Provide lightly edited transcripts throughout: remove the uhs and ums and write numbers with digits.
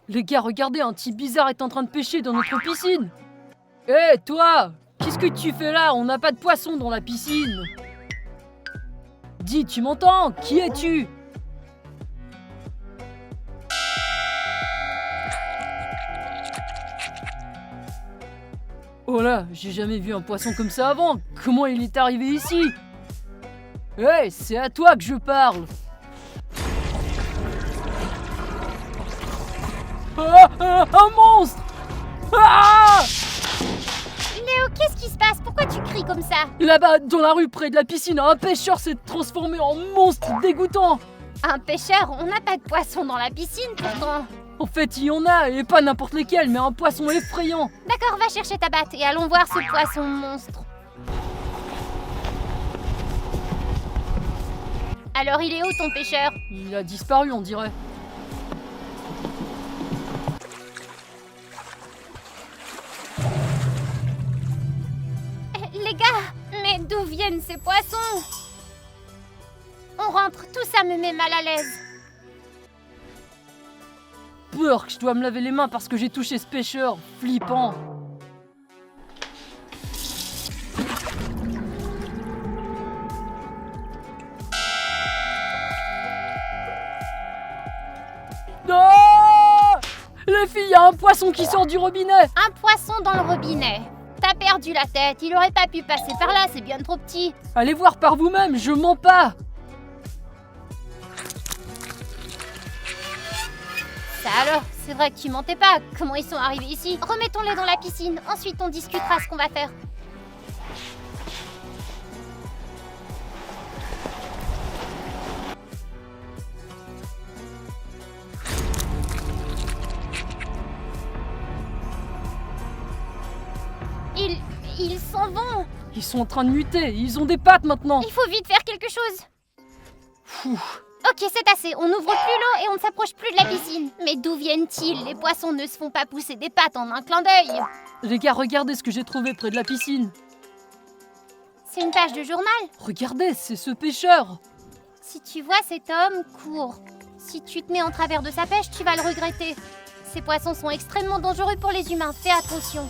Les gars, regardez, un type bizarre est en train de pêcher dans notre piscine. Hé, toi! Qu'est-ce que tu fais là? On n'a pas de poisson dans la piscine. Dis, tu m'entends? Qui es-tu? Oh là, j'ai jamais vu un poisson comme ça avant. Comment il est arrivé ici? Hé, c'est à toi que je parle. Un monstre! Ah! Léo, qu'est-ce qui se passe? Pourquoi tu cries comme ça? Là-bas, dans la rue, près de la piscine, un pêcheur s'est transformé en monstre dégoûtant. Un pêcheur? On n'a pas de poisson dans la piscine pourtant. En fait, il y en a, et pas n'importe lesquels, mais un poisson effrayant. D'accord, va chercher ta batte et allons voir ce poisson monstre. Alors il est où ton pêcheur? Il a disparu, on dirait. Les gars, mais d'où viennent ces poissons? On rentre, tout ça me met mal à l'aise. Peur que je dois me laver les mains parce que j'ai touché ce pêcheur. Flippant. Ah! Les filles, il y a un poisson qui sort du robinet. Un poisson dans le robinet. T'as perdu la tête, il aurait pas pu passer par là, c'est bien trop petit. Allez voir par vous-même, je mens pas. Ça alors, c'est vrai que tu mentais pas. Comment ils sont arrivés ici? Remettons-les dans la piscine, ensuite on discutera ce qu'on va faire. Ils s'en vont. Ils sont en train de muter, ils ont des pattes maintenant. Il faut vite faire quelque chose. Fou. Ok, c'est assez. On n'ouvre plus l'eau et on ne s'approche plus de la piscine. Mais d'où viennent-ils? Les poissons ne se font pas pousser des pattes en un clin d'œil. Les gars, regardez ce que j'ai trouvé près de la piscine. C'est une page de journal. Regardez, c'est ce pêcheur. Si tu vois cet homme, cours. Si tu te mets en travers de sa pêche, tu vas le regretter. Ces poissons sont extrêmement dangereux pour les humains. Fais attention.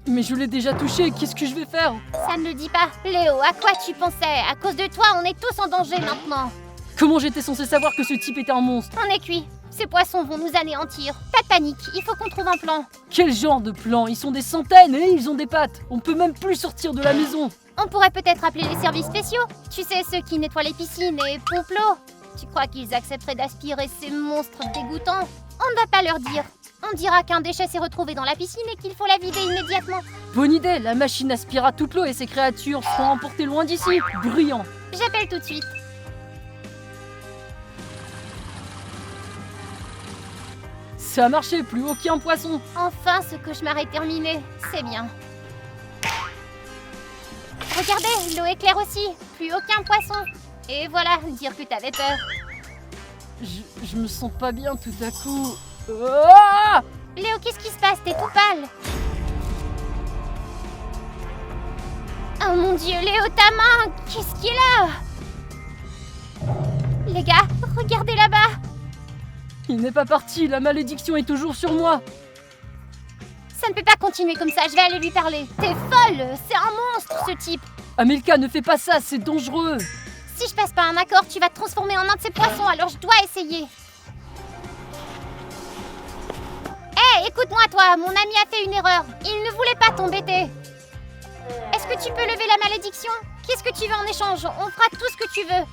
Mais je l'ai déjà touché, qu'est-ce que je vais faire? Ça ne le dit pas. Léo, à quoi tu pensais? À cause de toi, on est tous en danger maintenant. Comment j'étais censé savoir que ce type était un monstre? On est cuit. Ces poissons vont nous anéantir. Pas de panique, il faut qu'on trouve un plan. Quel genre de plan? Ils sont des centaines et ils ont des pattes. On peut même plus sortir de la maison. On pourrait peut-être appeler les services spéciaux. Tu sais, ceux qui nettoient les piscines et pompent l'eau. Tu crois qu'ils accepteraient d'aspirer ces monstres dégoûtants? On ne va pas leur dire. On dira qu'un déchet s'est retrouvé dans la piscine et qu'il faut la vider immédiatement. Bonne idée, la machine aspirera toute l'eau et ces créatures seront emportées loin d'ici. Brillant. J'appelle tout de suite. Ça a marché, plus aucun poisson. Enfin, ce cauchemar est terminé. C'est bien. Regardez, l'eau est claire aussi. Plus aucun poisson. Et voilà, dire que t'avais peur. Je me sens pas bien tout à coup. Ah! Léo, qu'est-ce qui se passe? T'es tout pâle. Oh mon Dieu, Léo, ta main! Qu'est-ce qui est là? Les gars, regardez là-bas. Il n'est pas parti, la malédiction est toujours sur moi. Ça ne peut pas continuer comme ça, je vais aller lui parler. T'es folle! C'est un monstre, ce type. Amilka, ne fais pas ça, c'est dangereux. Si je passe pas un accord, tu vas te transformer en un de ces poissons, alors je dois essayer. Hé, écoute-moi toi, mon ami a fait une erreur. Il ne voulait pas t'embêter. Est-ce que tu peux lever la malédiction? Qu'est-ce que tu veux en échange? On fera tout ce que tu veux.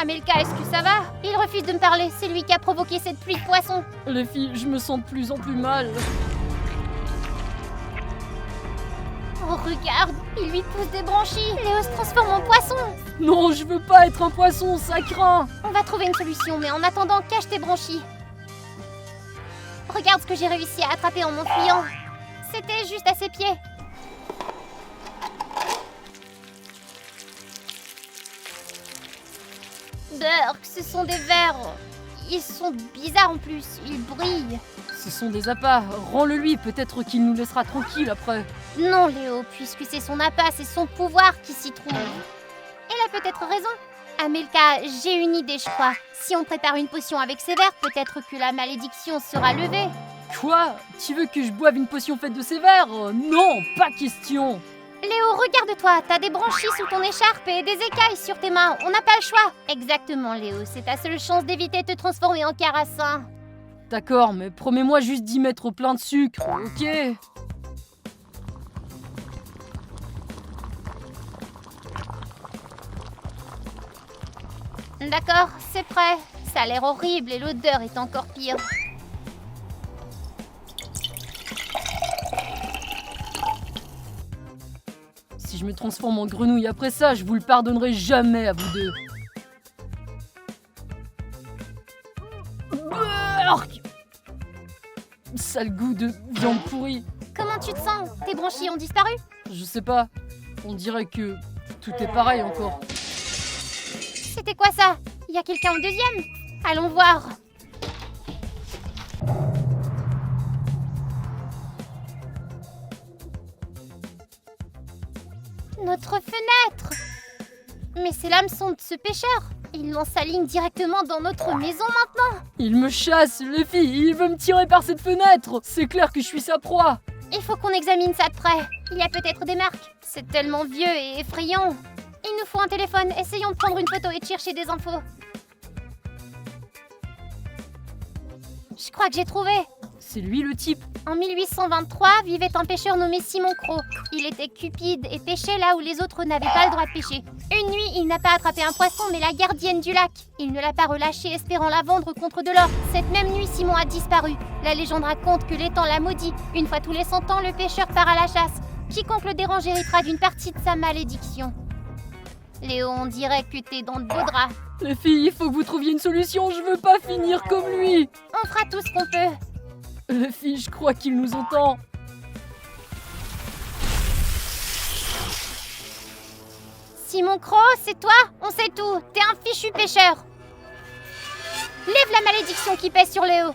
Amelka, est-ce que ça va? Il refuse de me parler, c'est lui qui a provoqué cette pluie de poissons. Les filles, je me sens de plus en plus mal. Oh, regarde, il lui pousse des branchies. Léo se transforme en poisson. Non, je veux pas être un poisson, ça craint. On va trouver une solution, mais en attendant, cache tes branchies. Regarde ce que j'ai réussi à attraper en m'enfuyant. C'était juste à ses pieds. Berk, ce sont des vers. Ils sont bizarres en plus, ils brillent. Ce sont des appâts, rends-le-lui, peut-être qu'il nous laissera tranquille après. Non, Léo, puisque c'est son appât, c'est son pouvoir qui s'y trouve. Elle a peut-être raison. Amelka, j'ai une idée, je crois. Si on prépare une potion avec ces vers, peut-être que la malédiction sera levée. Quoi? Tu veux que je boive une potion faite de ces vers? Non, pas question. Léo, regarde-toi, t'as des branchies sous ton écharpe et des écailles sur tes mains. On n'a pas le choix. Exactement, Léo, c'est ta seule chance d'éviter de te transformer en carassin. D'accord, mais promets-moi juste d'y mettre plein de sucre, ok? D'accord, c'est prêt. Ça a l'air horrible et l'odeur est encore pire. Si je me transforme en grenouille après ça, je vous le pardonnerai jamais à vous deux. Burk! Sale goût de viande pourrie. Comment tu te sens? Tes branchies ont disparu? Je sais pas, on dirait que tout est pareil encore. C'était quoi ça? Il y a quelqu'un au deuxième? Allons voir. Notre fenêtre! Mais c'est l'hameçon de ce pêcheur. Il lance sa ligne directement dans notre maison maintenant. Il me chasse, les filles, il veut me tirer par cette fenêtre. C'est clair que je suis sa proie. Il faut qu'on examine ça de près. Il y a peut-être des marques. C'est tellement vieux et effrayant. Il nous faut un téléphone. Essayons de prendre une photo et de chercher des infos. Je crois que j'ai trouvé. C'est lui le type. En 1823, vivait un pêcheur nommé Simon Croc. Il était cupide et pêchait là où les autres n'avaient pas le droit de pêcher. Une nuit, il n'a pas attrapé un poisson, mais la gardienne du lac. Il ne l'a pas relâchée, espérant la vendre contre de l'or. Cette même nuit, Simon a disparu. La légende raconte que l'étang l'a maudit. Une fois tous les 100 ans, le pêcheur part à la chasse. Quiconque le dérange héritera d'une partie de sa malédiction. Léo, on dirait que t'es dans de beaux draps. Les filles, il faut que vous trouviez une solution, je veux pas finir comme lui. On fera tout ce qu'on peut. Les filles, je crois qu'il nous entend. Simon Croc, c'est toi? On sait tout. T'es un fichu pêcheur. Lève la malédiction qui pèse sur Léo.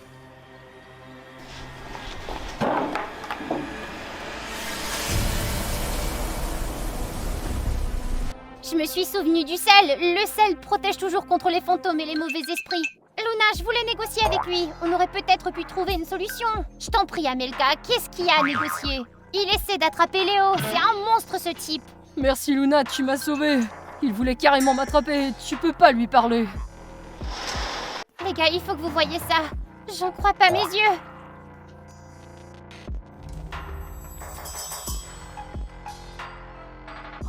Je me suis souvenu du sel. Le sel protège toujours contre les fantômes et les mauvais esprits. Luna, je voulais négocier avec lui. On aurait peut-être pu trouver une solution. Je t'en prie, Amelka, qu'est-ce qu'il y a à négocier? Il essaie d'attraper Léo. C'est un monstre, ce type. Merci Luna, tu m'as sauvée. Il voulait carrément m'attraper. Tu peux pas lui parler. Les gars, il faut que vous voyiez ça. J'en crois pas mes yeux.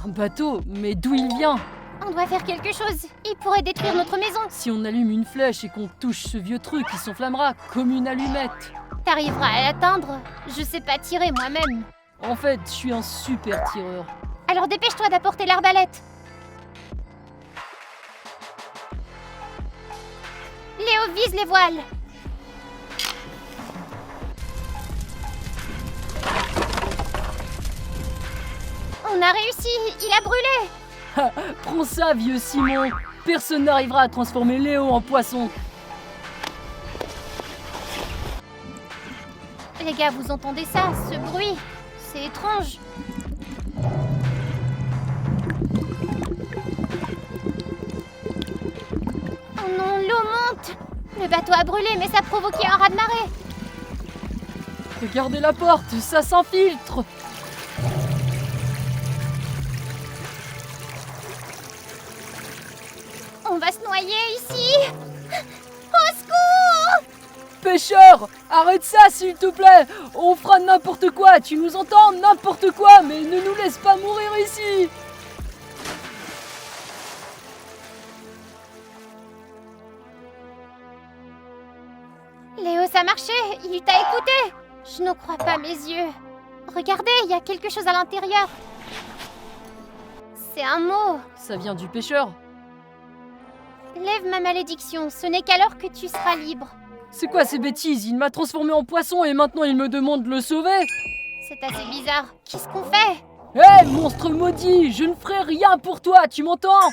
Un bateau? Mais d'où il vient? On doit faire quelque chose. Il pourrait détruire notre maison. Si on allume une flèche et qu'on touche ce vieux truc, il s'enflammera comme une allumette. T'arriveras à l'atteindre? Je sais pas tirer moi-même. En fait, je suis un super tireur. Alors dépêche-toi d'apporter l'arbalète. Léo vise les voiles. On a réussi. Il a brûlé. Prends ça, vieux Simon. Personne n'arrivera à transformer Léo en poisson. Les gars, vous entendez ça? Ce bruit? C'est étrange. Oh non, l'eau monte. Le bateau a brûlé, mais ça a provoqué un raz-de-marée. Regardez la porte, ça s'infiltre. On va se noyer ici. Au secours! Pêcheur, arrête ça s'il te plaît. On fera n'importe quoi, tu nous entends? N'importe quoi, mais ne nous laisse pas mourir ici. Léo, ça marchait. Il t'a écouté. Je n'en crois pas mes yeux. Regardez, il y a quelque chose à l'intérieur. C'est un mot. Ça vient du pêcheur. Lève ma malédiction. Ce n'est qu'alors que tu seras libre. C'est quoi ces bêtises? Il m'a transformé en poisson et maintenant il me demande de le sauver? C'est assez bizarre. Qu'est-ce qu'on fait? Hé, monstre maudit, je ne ferai rien pour toi, tu m'entends?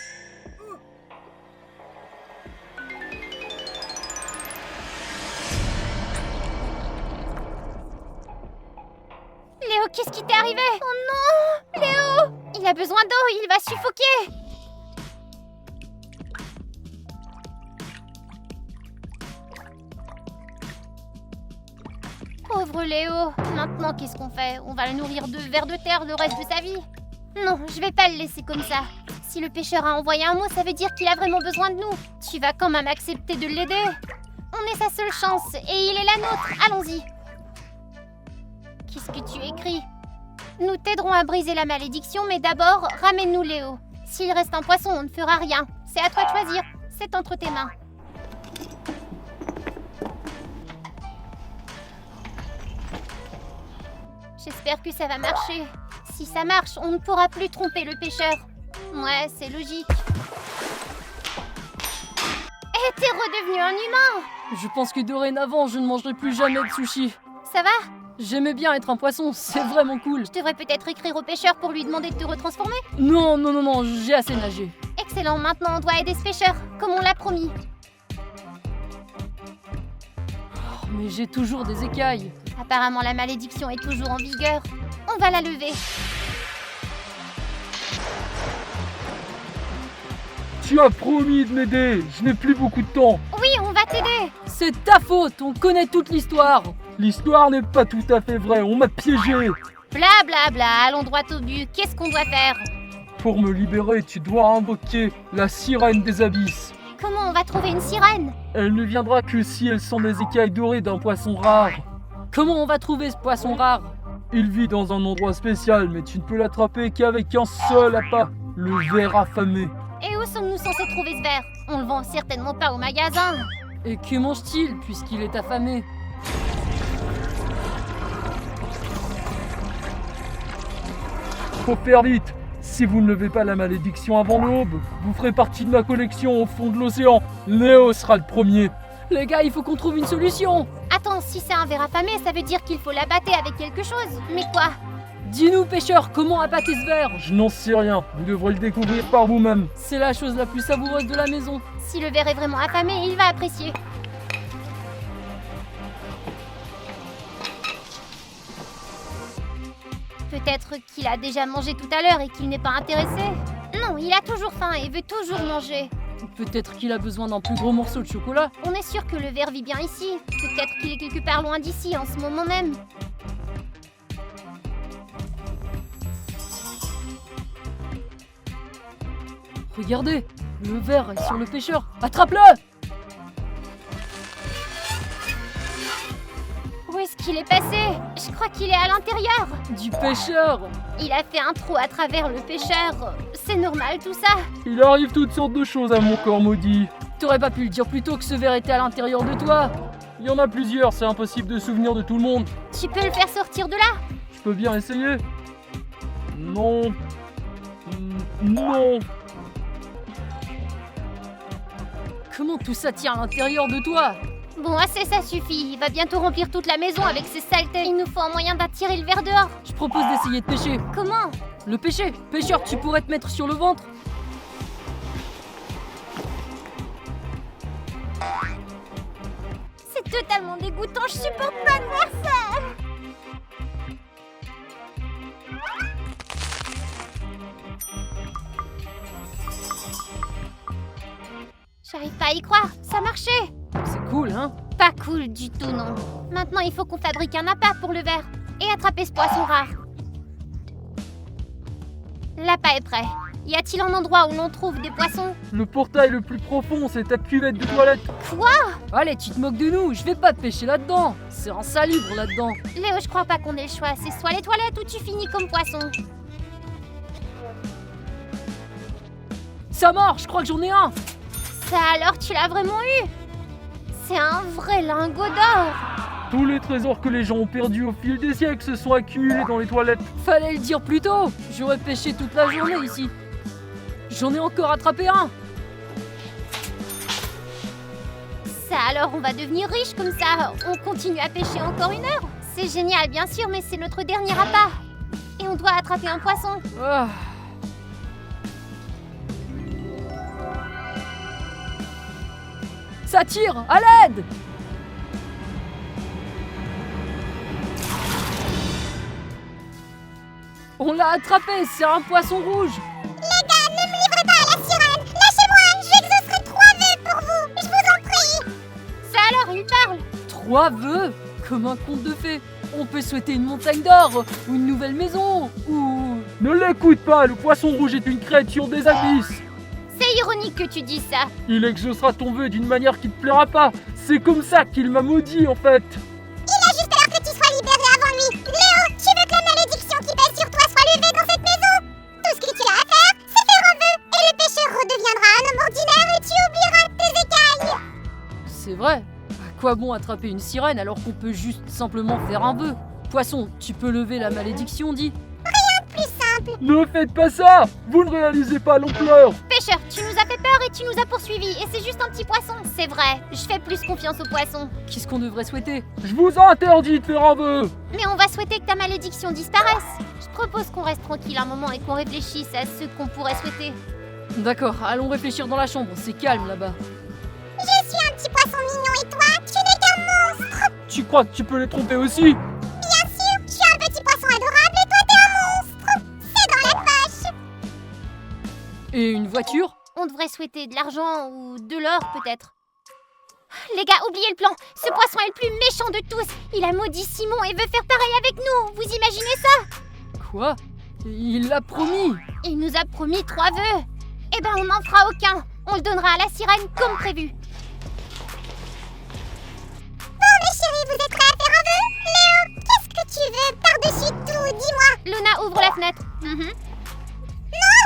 Léo, qu'est-ce qui t'est arrivé? Oh non! Léo! Il a besoin d'eau, il va suffoquer! Pauvre Léo! Maintenant, qu'est-ce qu'on fait? On va le nourrir de vers de terre le reste de sa vie? Non, je vais pas le laisser comme ça. Si le pêcheur a envoyé un mot, ça veut dire qu'il a vraiment besoin de nous. Tu vas quand même accepter de l'aider? On est sa seule chance, et il est la nôtre. Allons-y. Qu'est-ce que tu écris? Nous t'aiderons à briser la malédiction, mais d'abord, ramène-nous Léo. S'il reste un poisson, on ne fera rien. C'est à toi de choisir. C'est entre tes mains. J'espère que ça va marcher. Si ça marche, on ne pourra plus tromper le pêcheur. Ouais, c'est logique. Eh, t'es redevenu un humain! Je pense que dorénavant, je ne mangerai plus jamais de sushi. Ça va? J'aimais bien être un poisson, c'est vraiment cool. Je devrais peut-être écrire au pêcheur pour lui demander de te retransformer. Non, non, non, non, j'ai assez nagé. Excellent, maintenant on doit aider ce pêcheur, comme on l'a promis. Oh, mais j'ai toujours des écailles. Apparemment la malédiction est toujours en vigueur. On va la lever. Tu as promis de m'aider, je n'ai plus beaucoup de temps. Oui, on va t'aider. C'est ta faute, on connaît toute l'histoire. L'histoire n'est pas tout à fait vraie, on m'a piégé. Bla bla bla, allons droit au but. Qu'est-ce qu'on doit faire? Pour me libérer, tu dois invoquer la sirène des abysses. Comment on va trouver une sirène? Elle ne viendra que si elle sent les écailles dorées d'un poisson rare. Comment on va trouver ce poisson rare? Il vit dans un endroit spécial, mais tu ne peux l'attraper qu'avec un seul appât, le ver affamé. Et où sommes-nous censés trouver ce verre? On le vend certainement pas au magasin. Et que mange-t-il puisqu'il est affamé? Faut faire vite. Si vous ne levez pas la malédiction avant l'aube, vous ferez partie de ma collection au fond de l'océan. Léo sera le premier. Les gars, il faut qu'on trouve une solution. Attends, si c'est un ver affamé, ça veut dire qu'il faut l'abattre avec quelque chose. Mais quoi? Dis-nous, pêcheur, comment appâter ce verre? Je n'en sais rien, vous devrez le découvrir par vous-même. C'est la chose la plus savoureuse de la maison. Si le ver est vraiment affamé, il va apprécier. Peut-être qu'il a déjà mangé tout à l'heure et qu'il n'est pas intéressé. Non, il a toujours faim et veut toujours manger. Peut-être qu'il a besoin d'un plus gros morceau de chocolat. On est sûr que le ver vit bien ici. Peut-être qu'il est quelque part loin d'ici en ce moment même. Regardez, le ver est sur le pêcheur. Attrape-le! Où est-ce qu'il est passé? Je crois qu'il est à l'intérieur. Du pêcheur! Il a fait un trou à travers le pêcheur. C'est normal tout ça. Il arrive toutes sortes de choses à mon corps maudit. T'aurais pas pu le dire plus tôt que ce ver était à l'intérieur de toi. Il y en a plusieurs, c'est impossible de souvenir de tout le monde. Tu peux le faire sortir de là? Je peux bien essayer. Non. Non. Comment tout ça tient à l'intérieur de toi? Bon, assez, ça suffit. Il va bientôt remplir toute la maison avec ses saletés. Il nous faut un moyen d'attirer le ver dehors. Je propose d'essayer de pêcher. Comment? Le pêcher? Pêcheur, tu pourrais te mettre sur le ventre? C'est totalement dégoûtant, je supporte pas de faire ça. J'arrive pas à y croire, ça marchait. C'est cool, hein? Pas cool du tout, non. Maintenant, il faut qu'on fabrique un appât pour le ver et attraper ce poisson rare. L'appât est prêt. Y a-t-il un endroit où l'on trouve des poissons? Le portail le plus profond, c'est ta cuvette de toilette. Quoi? Allez, tu te moques de nous, je vais pas pêcher là-dedans. C'est insalubre là-dedans. Léo, je crois pas qu'on ait le choix. C'est soit les toilettes ou tu finis comme poisson. Ça marche, je crois que j'en ai un. Ça alors, tu l'as vraiment eu? C'est un vrai lingot d'or. Tous les trésors que les gens ont perdus au fil des siècles se sont accumulés dans les toilettes. Fallait le dire plus tôt. J'aurais pêché toute la journée ici. J'en ai encore attrapé un. Ça alors, on va devenir riche comme ça. On continue à pêcher encore une heure. C'est génial, bien sûr, mais c'est notre dernier appât. Et on doit attraper un poisson. Ah. Ça tire, à l'aide! On l'a attrapé, c'est un poisson rouge. Les gars, ne me livrez pas à la sirène. Lâchez-moi, j'exaucerai 3 vœux pour vous. Je vous en prie. Ça alors, il parle. 3 vœux, comme un conte de fées. On peut souhaiter une montagne d'or, ou une nouvelle maison, ou... Ne l'écoute pas, le poisson rouge est une créature des abysses. C'est ironique que tu dises ça. Il exaucera ton vœu d'une manière qui te plaira pas. C'est comme ça qu'il m'a maudit en fait. Il a juste peur que tu sois libéré avant lui. Léo, tu veux que la malédiction qui pèse sur toi soit levée dans cette maison? Tout ce que tu as à faire, c'est faire un vœu, et le pécheur redeviendra un homme ordinaire et tu oublieras tes écailles. C'est vrai. À quoi bon attraper une sirène alors qu'on peut juste simplement faire un vœu? Poisson, tu peux lever la malédiction, dis. Plus simple. Ne faites pas ça. Vous ne réalisez pas l'ampleur. Pécheur, tu nous as fait peur et tu nous as poursuivis, et c'est juste un petit poisson. C'est vrai, je fais plus confiance aux poissons. Qu'est-ce qu'on devrait souhaiter? Je vous interdis de faire un vœu. Mais on va souhaiter que ta malédiction disparaisse. Je propose qu'on reste tranquille un moment et qu'on réfléchisse à ce qu'on pourrait souhaiter. D'accord, allons réfléchir dans la chambre, c'est calme là-bas. Je suis un petit poisson mignon et toi, tu n'es qu'un monstre. Tu crois que tu peux les tromper aussi? Bien sûr, je suis un petit poisson adorable et toi t'es un monstre. C'est dans la poche. Et une voiture? On devrait souhaiter de l'argent ou de l'or peut-être. Les gars, oubliez le plan. Ce poisson est le plus méchant de tous. Il a maudit Simon et veut faire pareil avec nous. Vous imaginez ça? Quoi? Il l'a promis. Il nous a promis 3 vœux. Eh ben on n'en fera aucun. On le donnera à la sirène comme prévu. Bon mes chéris, vous êtes prêts à faire un vœu? Léo, qu'est-ce que tu veux par-dessus tout? Dis-moi. Luna, ouvre la fenêtre. Non,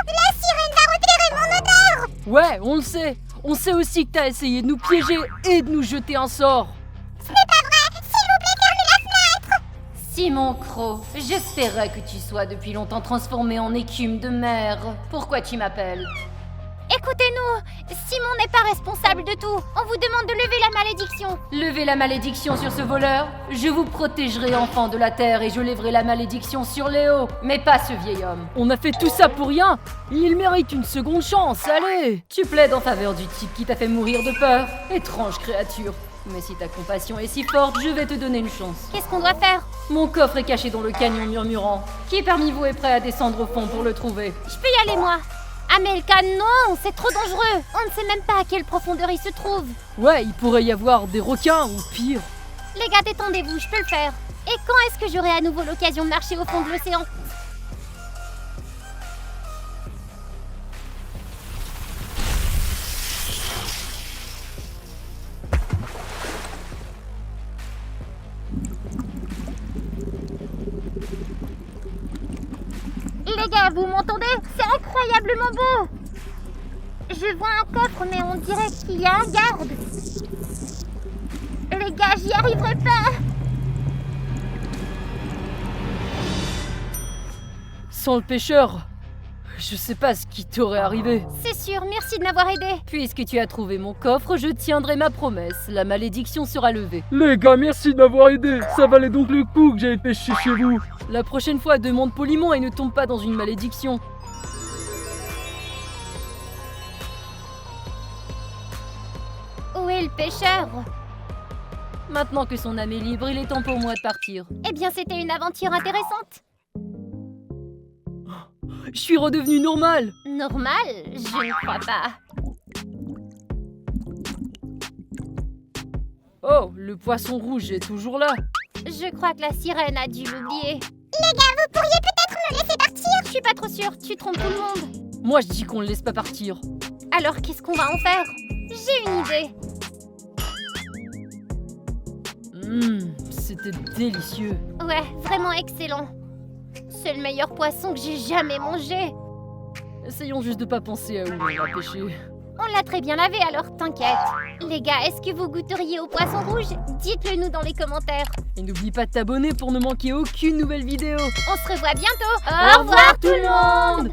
la sirène va repérer mon odeur. Ouais, on le sait. On sait aussi que t'as essayé de nous piéger et de nous jeter un sort. Ce n'est pas vrai. S'il vous plaît, fermez la fenêtre. Simon Croc, j'espérais que tu sois depuis longtemps transformé en écume de mer. Pourquoi tu m'appelles? Écoutez-nous, Simon n'est pas responsable de tout. On vous demande de lever la malédiction. Levez la malédiction sur ce voleur. Je vous protégerai, enfants de la terre, et je lèverai la malédiction sur Léo, mais pas ce vieil homme. On a fait tout ça pour rien. Il mérite une seconde chance, allez. Tu plaides en faveur du type qui t'a fait mourir de peur. Étrange créature. Mais si ta compassion est si forte, je vais te donner une chance. Qu'est-ce qu'on doit faire? Mon coffre est caché dans le canyon murmurant. Qui parmi vous est prêt à descendre au fond pour le trouver? Je peux y aller, moi. Amelka, non, c'est trop dangereux. On ne sait même pas à quelle profondeur il se trouve. Ouais, il pourrait y avoir des requins ou pire. Les gars, détendez-vous, je peux le faire. Et quand est-ce que j'aurai à nouveau l'occasion de marcher au fond de l'océan? Les gars, vous m'entendez? C'est incroyablement beau. Je vois un coffre, mais on dirait qu'il y a un garde. Les gars, j'y arriverai pas. Sans le pêcheur, je sais pas ce qui t'aurait arrivé. C'est sûr, merci de m'avoir aidé. Puisque tu as trouvé mon coffre, je tiendrai ma promesse. La malédiction sera levée. Les gars, merci de m'avoir aidé. Ça valait donc le coup que j'aille pêcher chez vous. La prochaine fois, demande poliment et ne tombe pas dans une malédiction. Où est le pêcheur? Maintenant que son âme est libre, il est temps pour moi de partir. Eh bien, c'était une aventure intéressante. Je suis redevenu normal. Normal? Je ne crois pas. Oh, le poisson rouge est toujours là. Je crois que la sirène a dû l'oublier. Les gars, vous pourriez peut-être me laisser partir? Je suis pas trop sûre, tu trompes tout le monde. Moi, je dis qu'on le laisse pas partir. Alors, qu'est-ce qu'on va en faire? J'ai une idée. C'était délicieux. Ouais, vraiment excellent. C'est le meilleur poisson que j'ai jamais mangé. Essayons juste de pas penser à où on l'a pêché. On l'a très bien lavé, alors t'inquiète. Les gars, est-ce que vous goûteriez au poisson rouge? Dites-le nous dans les commentaires. Et n'oublie pas de t'abonner pour ne manquer aucune nouvelle vidéo. On se revoit bientôt. Au revoir tout le monde!